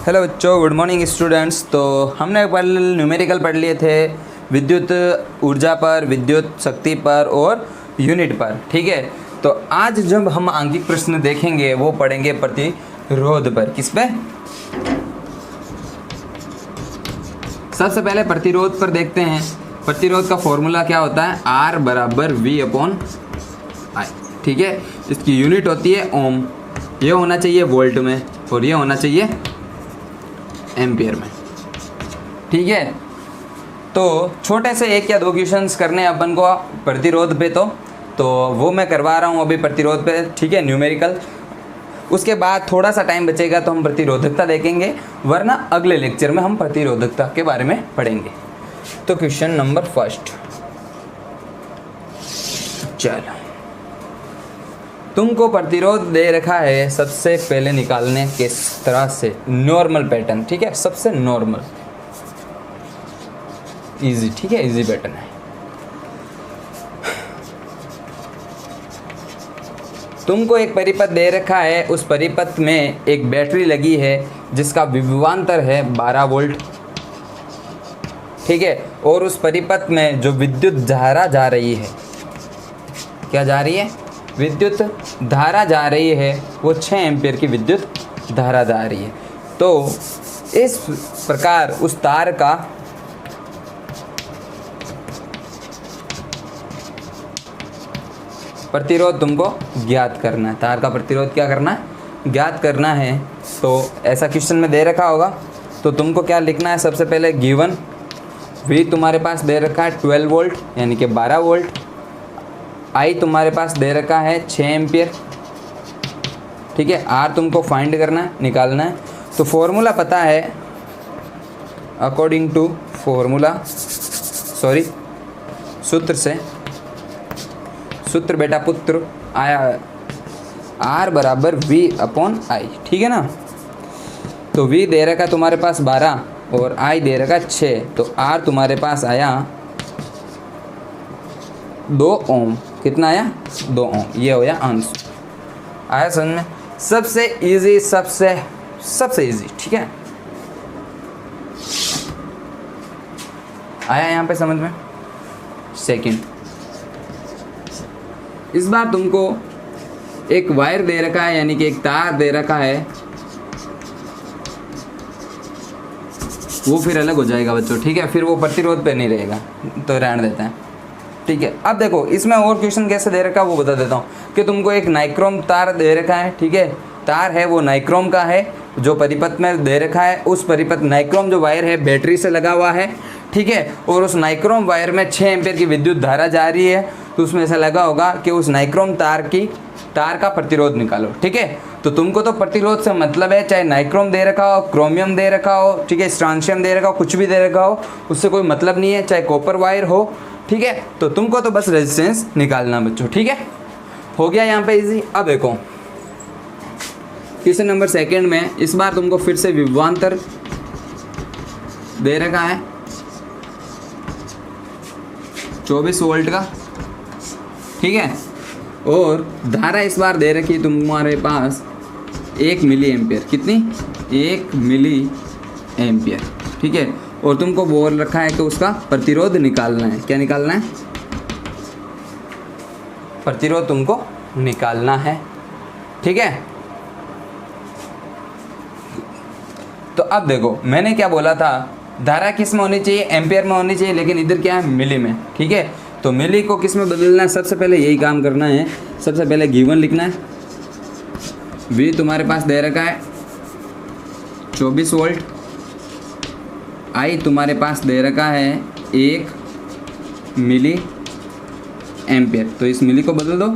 Hello बच्चों, good morning students. तो हमने कल न्यूमेरिकल पढ़ लिए थे विद्युत ऊर्जा पर, विद्युत शक्ति पर और यूनिट पर। ठीक है, तो आज जब हम आंकिक प्रश्न देखेंगे वो पढ़ेंगे प्रतिरोध पर। किस पे? सबसे पहले प्रतिरोध पर देखते हैं। प्रतिरोध का फॉर्मूला क्या होता है? R बराबर V/I। ठीक है, इसकी यूनिट होती है ओम। ये होना चाहिए वोल्ट में और ये होना चाहिए एम्पियर में। ठीक है, तो छोटे से एक या दो क्वेश्चंस करने हैं अपन को प्रतिरोध पे, तो वो मैं करवा रहा हूँ अभी प्रतिरोध पे। ठीक है, न्यूमेरिकल। उसके बाद थोड़ा सा टाइम बचेगा तो हम प्रतिरोधकता देखेंगे, वरना अगले लेक्चर में हम प्रतिरोधकता के बारे में पढ़ेंगे। तो क्वेश्चन नंबर फर्स्ट, चलो, तुमको प्रतिरोध दे रखा है। सबसे पहले निकालने किस तरह से? Normal pattern. ठीक है, सबसे नॉर्मल इजी। ठीक है, इजी पैटर्न है। तुमको एक परिपथ दे रखा है, उस परिपथ में एक बैटरी लगी है जिसका विभवांतर है 12 वोल्ट। ठीक है, और उस परिपथ में जो विद्युत धारा जा रही है, क्या जा रही है? विद्युत धारा जा रही है, वो 6 एम्पीयर की विद्युत धारा जा रही है। तो इस प्रकार उस तार का प्रतिरोध तुमको ज्ञात करना है। तार का प्रतिरोध क्या करना है? ज्ञात करना है। तो ऐसा क्वेश्चन में दे रखा होगा, तो तुमको क्या लिखना है? सबसे पहले गिवन V तुम्हारे पास दे रखा है 12 वोल्ट यानी कि 12 वोल्ट। I तुम्हारे पास दे रखा है 6 एम्पियर। ठीक है, R तुमको फाइंड करना है, निकालना है। तो फॉर्मूला पता है, अकॉर्डिंग टू फॉर्मूला, सॉरी सूत्र से, सूत्र बेटा पुत्र आया, R बराबर V/I। ठीक है ना। तो V दे रखा तुम्हारे पास 12 और I दे रखा 6, तो R तुम्हारे पास आया 2 ओम। कितना आया? 2 ओम। ये हो गया आंसर। आया समझ में? सबसे इजी, सबसे इजी। ठीक है, आया यहाँ पे समझ में? सेकंड, इस बार तुमको एक वायर दे रखा है, यानी कि एक तार दे रखा है। वो फिर अलग हो जाएगा बच्चों। ठीक है, फिर वो प्रतिरोध पे नहीं रहेगा, तो रहने देते हैं। ठीक है, अब देखो इसमें और क्वेश्चन कैसे दे रखा है वो बता देता हूँ कि तुमको एक नाइक्रोम तार दे रखा है। ठीक है, तार है वो नाइक्रोम का है, जो परिपथ में दे रखा है। उस परिपथ नाइक्रोम जो वायर है बैटरी से लगा हुआ है। ठीक है, और उस नाइक्रोम वायर में 6 एम्पीयर की विद्युत धारा जा रही है। तो उसमें ऐसा लगा होगा कि उस नाइक्रोम तार का प्रतिरोध निकालो। ठीक है, तो तुमको तो प्रतिरोध से मतलब है, चाहे नाइक्रोम दे रखा हो, क्रोमियम दे रखा हो, ठीक है, स्ट्रांशियम दे रखा हो, कुछ भी दे रखा हो, उससे कोई मतलब नहीं है, चाहे कॉपर वायर हो। ठीक है, तो तुमको तो बस रेजिस्टेंस निकालना बच्चों। ठीक है, हो गया यहाँ पे इजी। अब देखो क्वेश्चन नंबर सेकंड में इस बार तुमको फिर से विभवांतर दे रखा है 24 वोल्ट का। ठीक है, और धारा इस बार दे रखी है तुम्हारे पास 1 मिली एम्पियर। कितनी? 1 मिली एम्पियर। ठीक है, और तुमको बोल रखा है कि उसका प्रतिरोध निकालना है। क्या निकालना है? प्रतिरोध तुमको निकालना है। ठीक है, तो अब देखो मैंने क्या बोला था, धारा किस में होनी चाहिए? एम्पियर में होनी चाहिए, लेकिन इधर क्या है? मिली में। ठीक है, तो मिली को किस में बदलना है? सबसे पहले यही काम करना है। सबसे पहले गिवन लिखना है। V तुम्हारे पास दे रखा है 24 वोल्ट। I तुम्हारे पास दे रखा है 1 मिली एम्पियर। तो इस मिली को बदल दो।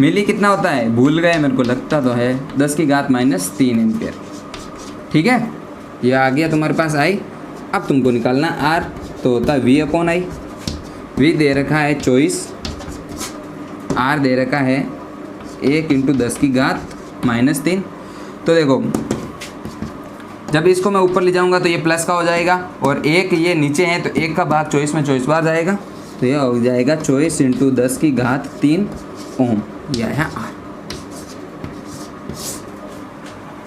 मिली कितना होता है? भूल गए, मेरे को लगता तो है 10⁻³ एम्पियर। ठीक है, ये आ गया तुम्हारे पास I। अब तुमको निकालना R, तो होता है V/I। V दे रखा है 24, R दे रखा है 1 × 10⁻³ तो देखो जब इसको मैं ऊपर ले जाऊंगा तो ये प्लस का हो जाएगा, और 1 ये नीचे है, तो 1 का भाग 24 में 24 बार जाएगा, तो यह हो जाएगा 24 × 10⁻³ ओम। यह है R।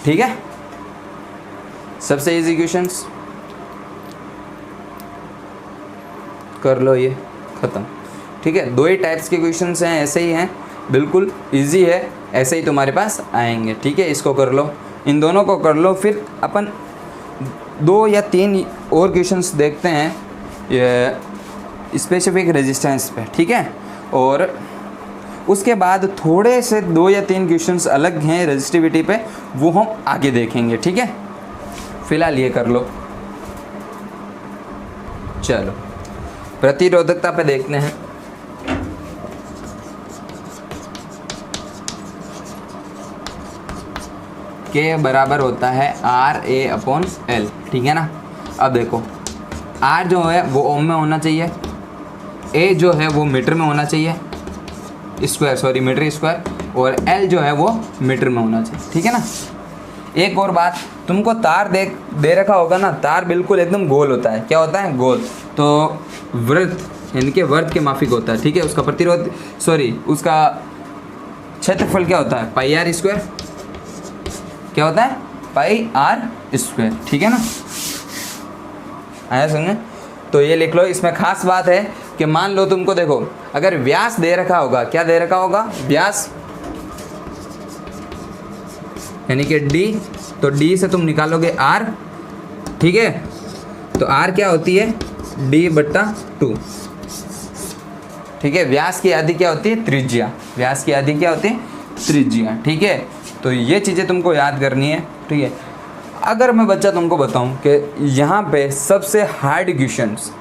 ठीक है, सबसे इजी क्वेश्चंस कर लो, ये ख़त्म। ठीक है, 2 ही टाइप्स के क्वेश्चंस हैं, ऐसे ही हैं, बिल्कुल इजी है, ऐसे ही तुम्हारे पास आएंगे। ठीक है, इसको कर लो, इन दोनों को कर लो, फिर अपन 2 या 3 और क्वेश्चंस देखते हैं स्पेसिफिक रेजिस्टेंस पे। ठीक है, और उसके बाद थोड़े से 2 या 3 क्वेश्चंस अलग हैं रेजिस्टिविटी पे, वो हम आगे देखेंगे। ठीक है, फिलहाल ये कर लो। चलो प्रतिरोधकता पे देखते हैं। के बराबर होता है RA/L। ठीक है ना। अब देखो R जो है वो ओम में होना चाहिए, A जो है वो मीटर में होना चाहिए, मीटर स्क्वायर, और L जो है वो मीटर में होना चाहिए। ठीक है ना। एक और बात, तुमको तार दे रखा होगा ना, तार बिल्कुल एकदम गोल होता है। क्या होता है? गोल। तो वृत्त इनके वर्त के माफिक होता है। ठीक है, उसका प्रतिरोध उसका क्षेत्रफल क्या होता है? पाई आर स्क्वायर। क्या होता है? पाई आर स्क्वायर। ठीक है ना, आया समझे? तो ये लिख लो। इसमें खास बात है कि मान लो तुमको देखो, अगर व्यास दे रखा होगा, क्या दे रखा होगा? व्यास, यानी कि d, तो d से तुम निकालोगे r। ठीक है, तो r क्या होती है? d/2। ठीक है, व्यास की आधी क्या होती है? त्रिज्या। व्यास की आधी क्या होती है? त्रिज्या। ठीक है, तो ये चीज़ें तुमको याद करनी है। ठीक है, अगर मैं बच्चा तुमको बताऊं कि यहाँ पे सबसे हार्ड क्वेश्चंस,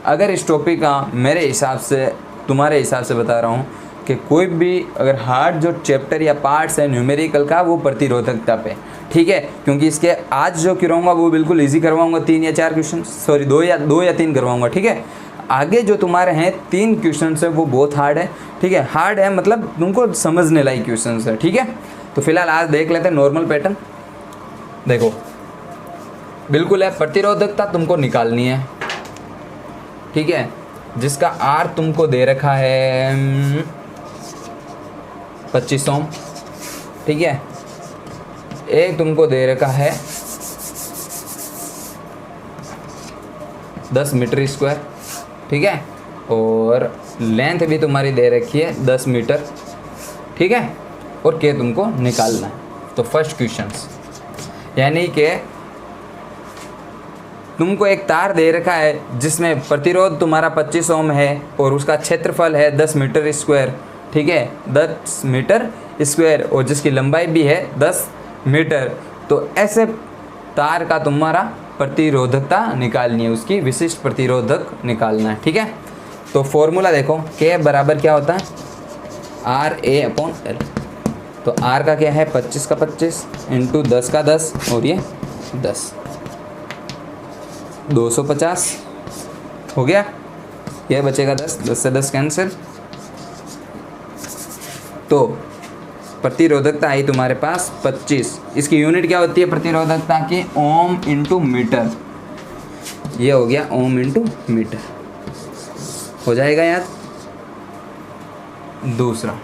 अगर इस टॉपिक का मेरे हिसाब से, तुम्हारे हिसाब से बता रहा हूँ कि कोई भी अगर हार्ड जो चैप्टर या पार्ट्स है न्यूमेरिकल का, वो प्रतिरोधकता पे। ठीक है, क्योंकि इसके आज जो करवाऊंगा वो बिल्कुल इजी करवाऊंगा, 3 या 4 क्वेश्चन, 2 या 3 करवाऊंगा। ठीक है, आगे जो तुम्हारे हैं 3 क्वेश्चन है वो बहुत हार्ड है। ठीक है, हार्ड है मतलब तुमको समझने लायक क्वेश्चन है। ठीक है, तो फिलहाल आज देख लेते हैं नॉर्मल पैटर्न। देखो बिल्कुल है, प्रतिरोधकता तुमको निकालनी है। ठीक है, जिसका R तुमको दे रखा है 25 ओम। ठीक है, एक तुमको दे रखा है 10 मीटर स्क्वायर। ठीक है, और लेंथ भी तुम्हारी दे रखी है 10 मीटर। ठीक है, और के तुमको निकालना है। तो फर्स्ट क्वेश्चंस, यानी कि तुमको एक तार दे रखा है जिसमें प्रतिरोध तुम्हारा 25 ओम है और उसका क्षेत्रफल है 10 मीटर स्क्वायर। ठीक है, 10 मीटर स्क्वायर, और जिसकी लंबाई भी है 10 मीटर। तो ऐसे तार का तुम्हारा प्रतिरोधकता निकालनी है, उसकी विशिष्ट प्रतिरोधक निकालना है। ठीक है, तो फॉर्मूला देखो, के बराबर क्या होता है? RA/L। तो R का क्या है? 25 का 25 इंटू 10 का 10, और ये 10, 250 हो गया। यह बचेगा 10, 10 से 10 कैंसिल। तो प्रतिरोधकता आई तुम्हारे पास 25। इसकी यूनिट क्या होती है प्रतिरोधकता की? Ohm into metre. ये हो गया ओम इंटू मीटर, हो जाएगा याद। दूसरा,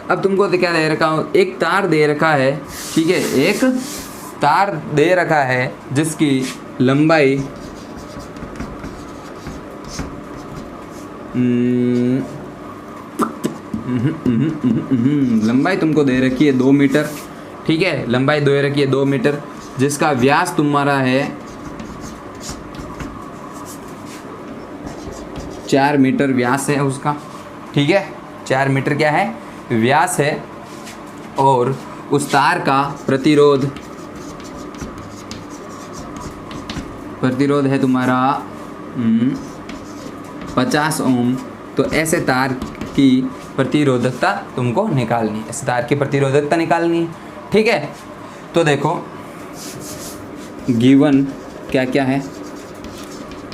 अब तुमको क्या दे रखा हो? एक तार दे रखा है। ठीक है, एक तार दे रखा है जिसकी लंबाई लंबाई तुमको दे रखी है 2 मीटर। ठीक है, लंबाई दे रखी है 2 मीटर, जिसका व्यास तुम्हारा है 4 मीटर व्यास है उसका। ठीक है, 4 मीटर क्या है? व्यास है। और उस तार का प्रतिरोध है तुम्हारा 50 ओम। तो ऐसे तार की प्रतिरोधकता तुमको निकालनी है, ऐसे तार की प्रतिरोधकता निकालनी है। ठीक है, तो देखो गिवन क्या क्या है।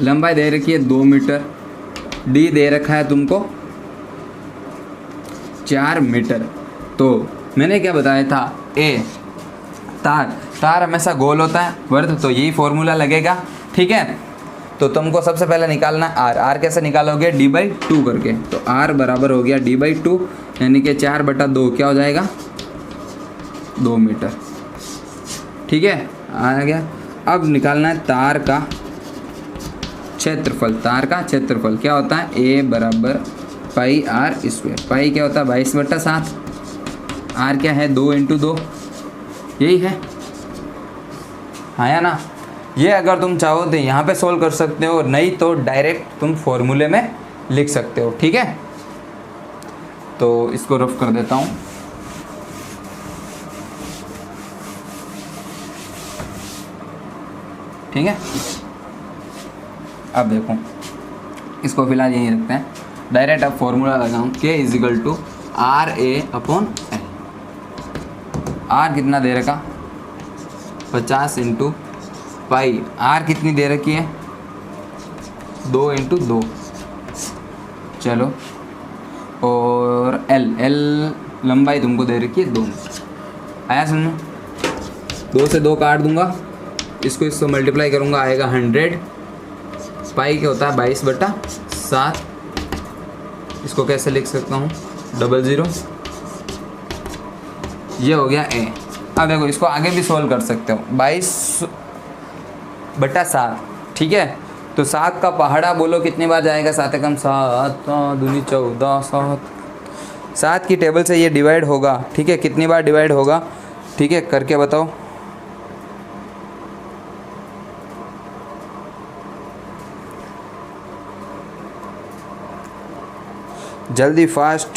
लंबाई दे रखी है 2 मीटर, डी दे रखा है तुमको 4 मीटर। तो मैंने क्या बताया था? ए तार हमेशा गोल होता है, वर्त, तो यही फॉर्मूला लगेगा। ठीक है, तो तुमको सबसे पहले निकालना है R कैसे निकालोगे? d/2 करके। तो R बराबर हो गया d/2, यानी कि 4/2 क्या हो जाएगा? 2 मीटर। ठीक है, आ गया। अब निकालना है तार का क्षेत्रफल। तार का क्षेत्रफल क्या होता है, ए बराबर पाई आर स्क्वायर। पाई क्या होता है 22/7, आर क्या है 2 × 2, यही है, हाँ या ना। ये अगर तुम चाहो तो यहाँ पे सोल्व कर सकते हो, नहीं तो डायरेक्ट तुम फॉर्मूले में लिख सकते हो, ठीक है। तो इसको रफ कर देता हूँ। ठीक है, अब देखो इसको फिलहाल यहीं रखते हैं। डायरेक्ट अब फॉर्मूला लगाऊँ, के equal to R A upon L. R कितना दे रखा 50 × पाई, आर कितनी दे रखी है 2 × 2, चलो। और एल लंबाई तुमको दे रखी है 2। आया समझ, 2 से 2 काट दूंगा, इसको मल्टीप्लाई करूंगा, आएगा 100। पाई क्या होता है 22/7। इसको कैसे लिख सकता हूँ 00, ये हो गया ए। अब देखो इसको आगे भी सोल्व कर सकते हो, 22/7, ठीक है। तो 7 का पहाड़ा बोलो कितनी बार जाएगा, 7 एकम 7, 2 14, 7। 7 की टेबल से ये डिवाइड होगा, ठीक है, कितनी बार डिवाइड होगा, ठीक है, करके बताओ। जल्दी फास्ट।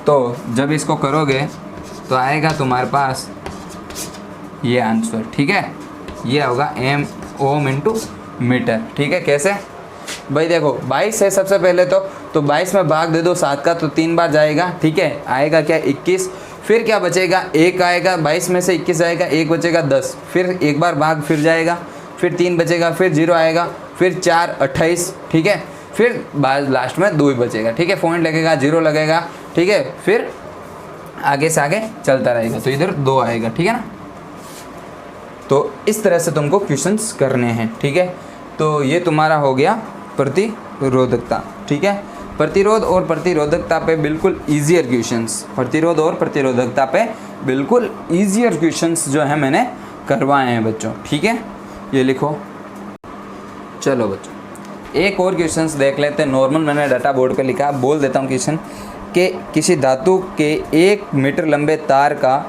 तो जब इसको करोगे तो आएगा तुम्हारे पास ये आंसर, ठीक है। ये होगा एम ओम इंटू मीटर, ठीक है। कैसे भाई, देखो 22 है सबसे पहले तो 22 में भाग दे दो 7 का, तो 3 बार जाएगा, ठीक है। आएगा क्या 21, फिर क्या बचेगा 1 आएगा, 22 में से 21 आएगा, 1 बचेगा 10, फिर एक बार भाग फिर जाएगा, फिर 3 बचेगा, फिर 0 आएगा, फिर 4 28, ठीक है। फिर बाद लास्ट में 2 ही बचेगा, ठीक है। पॉइंट लगेगा, 0 लगेगा, ठीक है। फिर आगे से आगे चलता रहेगा, तो इधर 2 आएगा, ठीक है ना। तो इस तरह से तुमको क्वेश्चंस करने हैं, ठीक है। तो ये तुम्हारा हो गया प्रतिरोधकता, ठीक है। प्रतिरोध और प्रतिरोधकता पे बिल्कुल ईजियर क्वेश्चंस, प्रतिरोध और प्रतिरोधकता पे बिल्कुल ईजियर क्वेश्चंस जो है मैंने करवाए हैं बच्चों, ठीक है। ये लिखो। चलो बच्चों एक और क्वेश्चंस देख लेते हैं। नॉर्मल मैंने डाटा बोर्ड पे लिखा, बोल देता हूँ क्वेश्चन कि किसी धातु के 1 मीटर लंबे तार का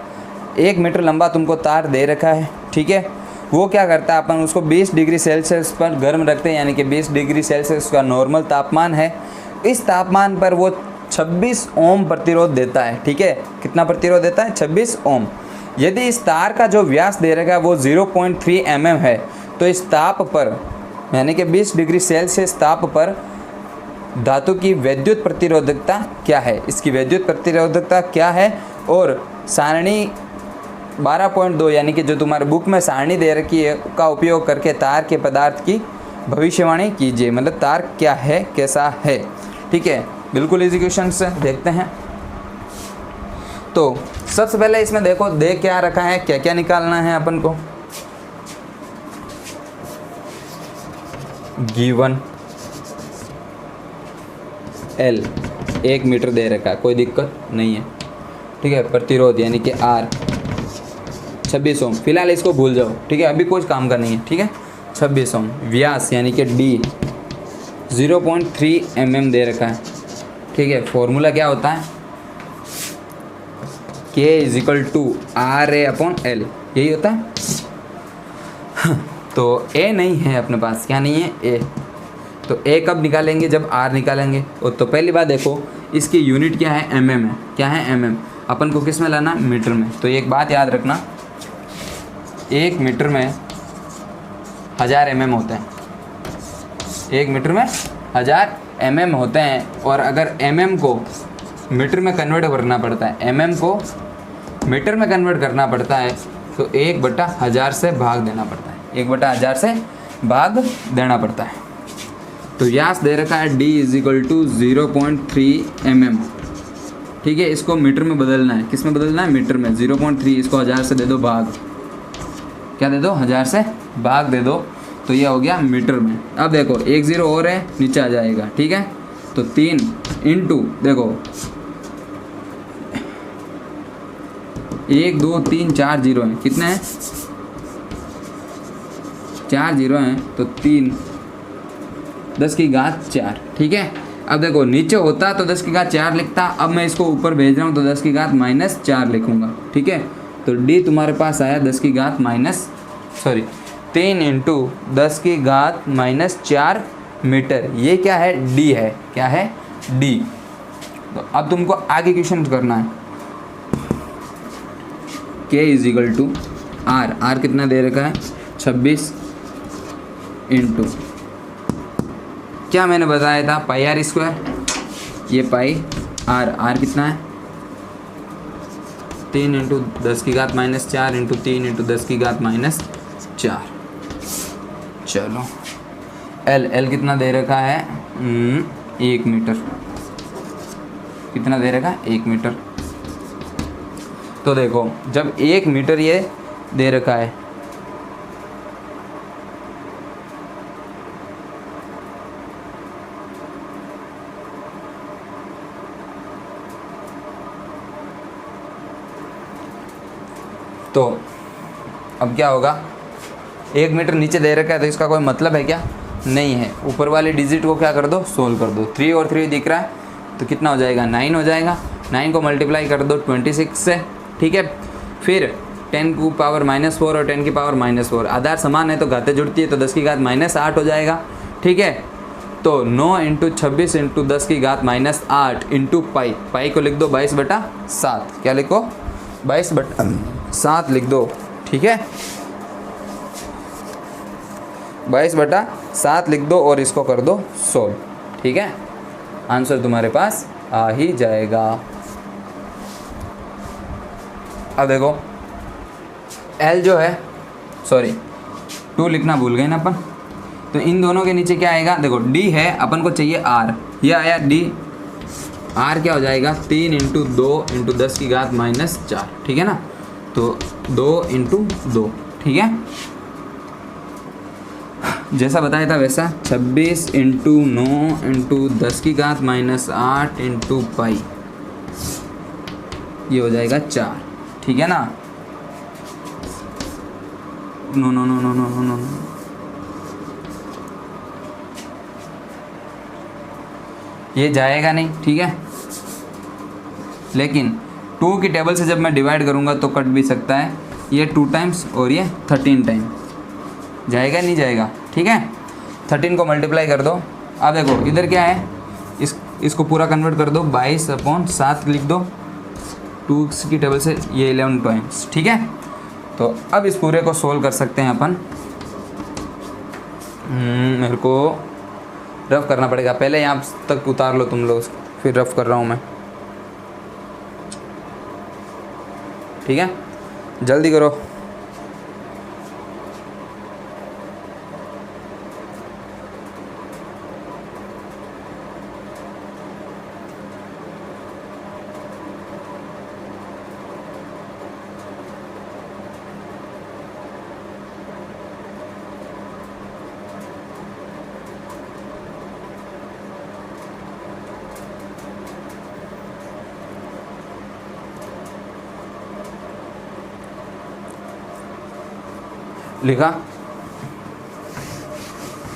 1 मीटर लंबा तुमको तार दे रखा है, ठीक है। वो क्या करता है, अपन उसको 20 डिग्री सेल्सियस पर गर्म रखते हैं, यानी कि 20 डिग्री सेल्सियस का नॉर्मल तापमान है। इस तापमान पर वो 26 ओम प्रतिरोध देता है, ठीक है। कितना प्रतिरोध देता है 26 ओम। यदि इस तार का जो व्यास दे रखा है वो 0.3 mm है, तो इस ताप पर यानी कि 20 डिग्री सेल्सियस ताप पर धातु की विद्युत प्रतिरोधकता क्या है, इसकी विद्युत प्रतिरोधकता क्या है। और सारणी 12.2 यानी कि जो तुम्हारे बुक में सारणी दे रखी है का उपयोग करके तार के पदार्थ की भविष्यवाणी कीजिए, मतलब तार क्या है कैसा है, ठीक है। बिल्कुल इजी क्वेश्चन से देखते हैं। तो सबसे पहले इसमें देखो दे क्या रखा है, क्या क्या निकालना है अपन को। गिवन एल 1 मीटर दे रखा है, कोई दिक्कत नहीं है, ठीक है। प्रतिरोध यानी कि आर 26 ओम, फिलहाल इसको भूल जाओ, ठीक है, अभी कुछ काम का नहीं है, ठीक है। 26 ओम। व्यास यानी कि डी 0.3 mm दे रखा है, ठीक है। फॉर्मूला क्या होता है K = RA/L, यही होता है। तो A नहीं है अपने पास, क्या नहीं है A, तो A कब निकालेंगे जब R निकालेंगे। और तो पहली बात देखो इसकी यूनिट क्या है mm है, क्या है mm, अपन को किस में लाना मीटर में। तो एक बात याद रखना 1 मीटर में 1000 mm होते हैं, 1 मीटर में 1000 mm होते हैं। और अगर mm को मीटर में कन्वर्ट करना पड़ता है, mm को मीटर में कन्वर्ट करना पड़ता है, तो 1/1000 से भाग देना पड़ता है, 1/1000 से भाग देना पड़ता है। तो व्यास दे रखा है D = 0.3 mm, ठीक है। इसको मीटर में बदलना है, किस में बदलना है मीटर में। 0.3 इसको 1000 से दे दो भाग, क्या दे दो 1000 से भाग दे दो, तो ये हो गया मीटर में। अब देखो 1 0 और है, नीचे आ जाएगा, ठीक है। तो 3 इंटू देखो 1 2 3 4 जीरो हैं, कितने हैं? 4 जीरो हैं, तो 3 10 की घात 4, ठीक है। अब देखो नीचे होता तो 10 की घात 4 लिखता, अब मैं इसको ऊपर भेज रहा हूँ तो 10 की घात -4 लिखूँगा, ठीक है। तो डी तुम्हारे पास आया 10 की घात 3 इंटू 10 की घात -4 मीटर। ये क्या है? डी है। क्या है? डी। तो अब तुमको आगे क्वेश्चन करना है। K = R। R कितना दे रखा है? 26 इंटू, क्या मैंने बताया था, पाई आर स्क्वायर। ये पाई आर, आर कितना है? 3 इंटू 10 की घात -4 इंटू 3 इंटू 10 की घात -4। चलो एल, एल कितना दे रखा है? 1 मीटर। कितना दे रखा है? 1 मीटर। तो देखो जब 1 मीटर ये दे रखा है, तो अब क्या होगा? 1 मीटर नीचे दे रखा है तो इसका कोई मतलब है क्या? नहीं है। ऊपर वाले डिजिट को क्या कर दो? सोल्व कर दो। 3 और 3 दिख रहा है तो कितना हो जाएगा? 9 हो जाएगा। 9 को मल्टीप्लाई कर दो 26 से, ठीक है। फिर 10 की पावर -4 और 10 की पावर -4, आधार समान है तो घातें जुड़ती है, तो 10 की घात -8 हो जाएगा, ठीक है। तो 9 इंटू 26 इंटू 10 की घात -8 इंटू पाई, पाई को लिख दो 22/7। क्या लिखो? 22/7 लिख दो, ठीक है। 22/7 लिख दो और इसको कर दो सोल्व, ठीक है। आंसर तुम्हारे पास आ ही जाएगा। अब देखो L जो है, सॉरी 2 लिखना भूल गए ना अपन, तो इन दोनों के नीचे क्या आएगा? देखो D है, अपन को चाहिए R, ये आया D। R क्या हो जाएगा? 3 इंटू 2 इंटू 10 की घात -4, ठीक है ना। तो 2 इंटू 2, ठीक है। जैसा बताया था वैसा 26 इंटू 9 इंटू 10 की घात -8 इंटू पाई, ये हो जाएगा 4, ठीक है ना। No no no no no no no, ये जाएगा नहीं, ठीक है। लेकिन 2 की टेबल से जब मैं डिवाइड करूँगा तो कट भी सकता है। ये 2 टाइम्स और ये 13 टाइम, जाएगा नहीं जाएगा, ठीक है। 13 को मल्टीप्लाई कर दो। अब देखो इधर क्या है, इसको पूरा कन्वर्ट कर दो, 22/7 लिख दो। 2 की टेबल से ये 11 टाइम्स, ठीक है। तो अब इस पूरे को सोल्व कर सकते हैं अपन। मेरे को रफ करना पड़ेगा, पहले यहाँ तक उतार लो तुम लोग, फिर रफ कर रहा हूँ मैं, ठीक है। जल्दी करो। लिखा।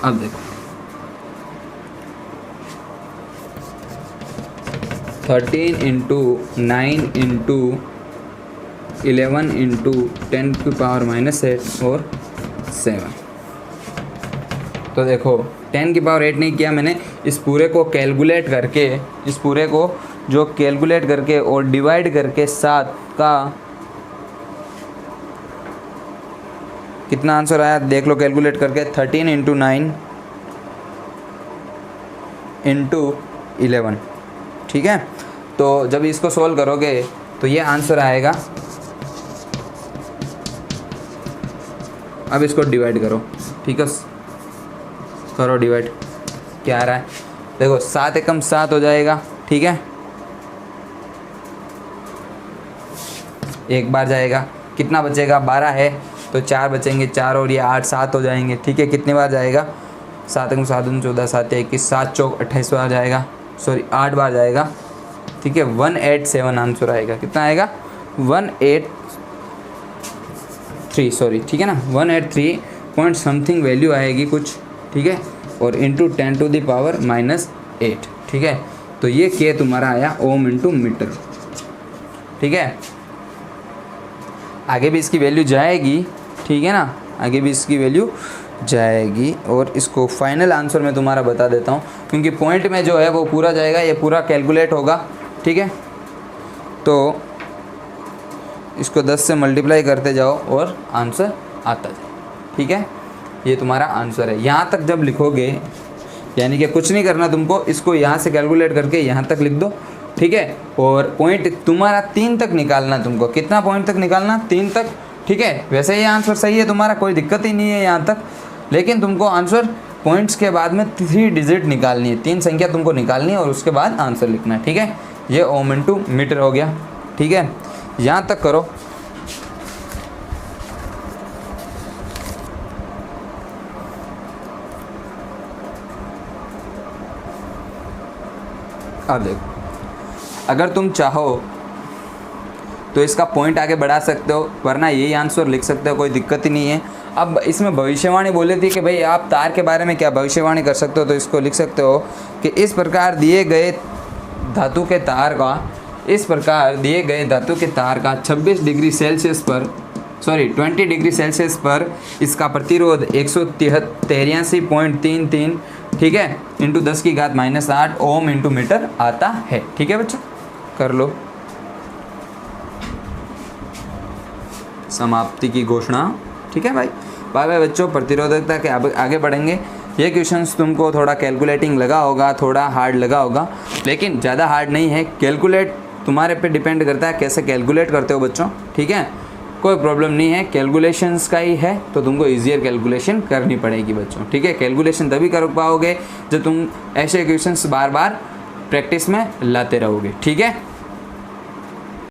अब देखो 13 इंटू 9 इंटू 11 इंटू 10 की पावर -8 और 7। तो देखो 10 की पावर 8 नहीं किया मैंने, इस पूरे को कैलकुलेट करके, इस पूरे को जो कैलकुलेट करके और डिवाइड करके 7 का कितना आंसर आया देख लो कैलकुलेट करके। 13 इंटू 9 इंटू 11, ठीक है। तो जब इसको सोल्व करोगे तो ये आंसर आएगा। अब इसको डिवाइड करो, ठीक है, करो डिवाइड। क्या आ रहा है देखो, 7 एकम 7 हो जाएगा, ठीक है। एक बार जाएगा, कितना बचेगा? 12 है तो 4 बचेंगे, 4 और ये 8, 7 हो जाएंगे, ठीक है। कितनी बार जाएगा? 7 एकम 7 14 7 21 7 चौक 28 बार जाएगा, सॉरी 8 बार जाएगा, ठीक है। 187 आंसर आएगा। कितना आएगा? 187। 183 सॉरी, ठीक है ना, 183 पॉइंट समथिंग वैल्यू आएगी कुछ, ठीक है, और इंटू 10 टू द पावर -8, ठीक है। तो ये के तुम्हारा आया ओम इंटू मीटर, ठीक है। आगे भी इसकी वैल्यू जाएगी, ठीक है ना, आगे भी इसकी वैल्यू जाएगी। और इसको फाइनल आंसर मैं तुम्हारा बता देता हूँ, क्योंकि पॉइंट में जो है वो पूरा जाएगा, ये पूरा कैलकुलेट होगा, ठीक है। तो इसको 10 से मल्टीप्लाई करते जाओ और आंसर आता जाए, ठीक है। ये तुम्हारा आंसर है। यहाँ तक जब लिखोगे, यानी कि कुछ नहीं करना तुमको, इसको यहाँ से कैलकुलेट करके यहाँ तक लिख दो, ठीक है। और पॉइंट तुम्हारा 3 तक निकालना, तुमको कितना पॉइंट तक निकालना, 3 तक, ठीक है। वैसे ये आंसर सही है तुम्हारा, कोई दिक्कत ही नहीं है यहाँ तक, लेकिन तुमको आंसर पॉइंट्स के बाद में 3 डिजिट निकालनी है, 3 संख्या तुमको निकालनी है और उसके बाद आंसर लिखना है, ठीक है। ये ओम इंटू मीटर हो गया, ठीक है। यहाँ तक करो। अब देखो, अगर तुम चाहो तो इसका पॉइंट आगे बढ़ा सकते हो, वरना यही आंसर लिख सकते हो, कोई दिक्कत ही नहीं है। अब इसमें भविष्यवाणी बोली थी कि भाई आप तार के बारे में क्या भविष्यवाणी कर सकते हो, तो इसको लिख सकते हो कि इस प्रकार दिए गए धातु के तार का, इस प्रकार दिए गए धातु के तार का 26 डिग्री सेल्सियस पर, सॉरी 20 डिग्री सेल्सियस पर इसका प्रतिरोध 183.33, ठीक है, इंटू 10 की घात -8 ओम इंटू मीटर आता है, ठीक है बच्चों, कर लो। समाप्ति की घोषणा, ठीक है भाई। बाय बाय बच्चों, प्रतिरोधकता के आगे बढ़ेंगे। ये क्वेश्चंस तुमको थोड़ा कैलकुलेटिंग लगा होगा, थोड़ा हार्ड लगा होगा, लेकिन ज़्यादा हार्ड नहीं है। कैलकुलेट तुम्हारे पे डिपेंड करता है कैसे कैलकुलेट करते हो बच्चों, ठीक है। कोई प्रॉब्लम नहीं है, कैलकुलेशंस का ही है, तो तुमको ईजियर कैलकुलेशन करनी पड़ेगी बच्चों, ठीक है। कैलकुलेशन तभी कर पाओगे जब तुम ऐसे क्वेश्चंस बार बार प्रैक्टिस में लाते रहोगे, ठीक है।